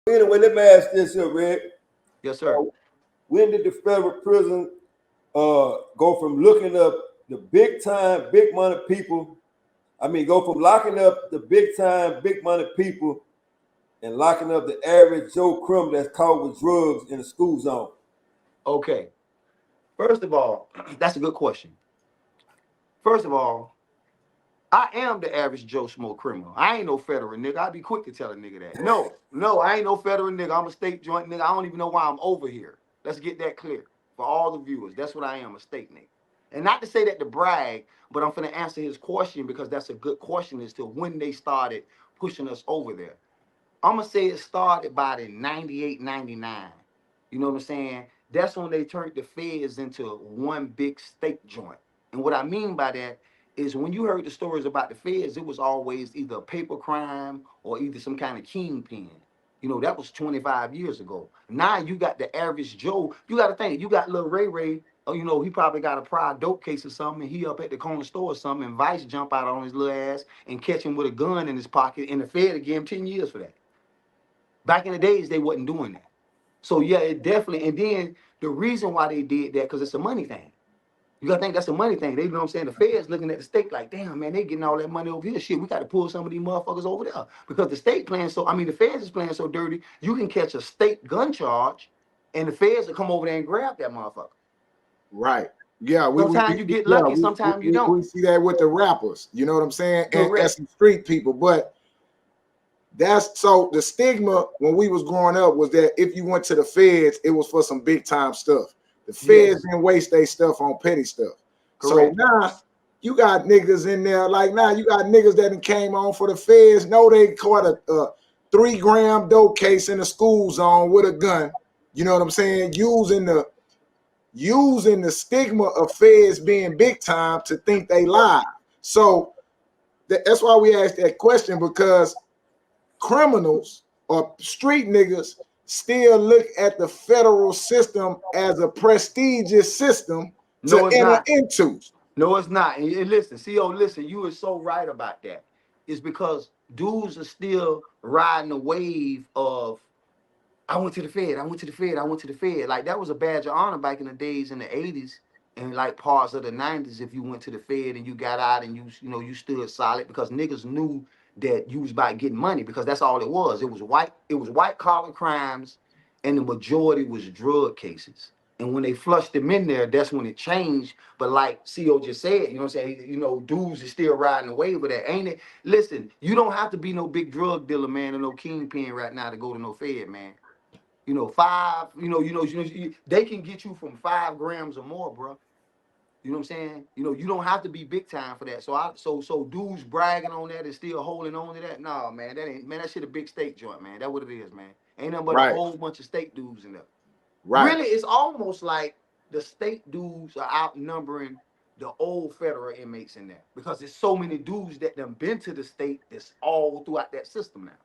anyway, let me ask this here, Red. Yes, sir. When did the federal prison go from looking up the big time, big money people? I mean, go from locking up the big time, big money people and locking up the average Joe criminal that's caught with drugs in the school zone? Okay. First of all, that's a good question. First of all, I am the average Joe Schmo criminal. I ain't no federal nigga. I'd be quick to tell a nigga that. No, I ain't no federal nigga. I'm a state joint nigga. I don't even know why I'm over here. Let's get that clear for all the viewers. That's what I am, a state nigga. And not to say that to brag, but I'm finna answer his question because that's a good question as to when they started pushing us over there. I'm gonna say it started by the 98, 99. You know what I'm saying? That's when they turned the feds into one big state joint. And what I mean by that is when you heard the stories about the feds, it was always either a paper crime or either some kind of kingpin. You know, that was 25 years ago. Now you got the average Joe. You got to think, you got little Ray Ray. Oh, you know, he probably got a prior dope case or something, and he up at the corner store or something, and Vice jump out on his little ass and catch him with a gun in his pocket, and the Fed will give him 10 years for that. Back in the days, they wasn't doing that. So yeah, it definitely. And then the reason why they did that because it's a money thing. You gotta think that's a money thing. They, you know what I'm saying? The feds looking at the state like, damn man, they getting all that money over here. Shit, we got to pull some of these motherfuckers over there because the state playing so. I mean, the feds is playing so dirty. You can catch a state gun charge, and the feds will come over there and grab that motherfucker. Right. Yeah, sometimes you get lucky, sometimes you don't. We see that with the rappers. You know what I'm saying? And some street people, but. That's so the stigma when we was growing up was that if you went to the feds, it was for some big time stuff. The feds didn't waste their stuff on petty stuff. Correct. So now you got niggas in there, like now you got niggas that came on for the feds. No, they caught a 3 gram dope case in the school zone with a gun. You know what I'm saying? Using the stigma of feds being big time to think they live. So that's why we asked that question, because criminals or street niggas still look at the federal system as a prestigious system to enter into. No, it's not. And listen, CO, listen, you are so right about that. It's because dudes are still riding the wave of I went to the Fed, I went to the Fed, I went to the Fed. Like that was a badge of honor back in the days in the 80s and like parts of the 90s if you went to the Fed and you got out and you stood solid because niggas knew that you was about getting money because that's all it was. It was white collar crimes and the majority was drug cases. And when they flushed them in there, that's when it changed. But like CO just said, you know what I'm saying? You know, dudes is still riding the wave of that, ain't it? Listen, you don't have to be no big drug dealer, man, or no kingpin right now to go to no Fed, man. You know, they can get you from 5 grams or more, bro. You know what I'm saying? You know, you don't have to be big time for that. So dudes bragging on that and still holding on to that. Nah, man, that shit a big state joint, man. That's what it is, man. Ain't nothing but a whole bunch of state dudes in there. Right. Really, it's almost like the state dudes are outnumbering the old federal inmates in there because there's so many dudes that done been to the state that's all throughout that system now.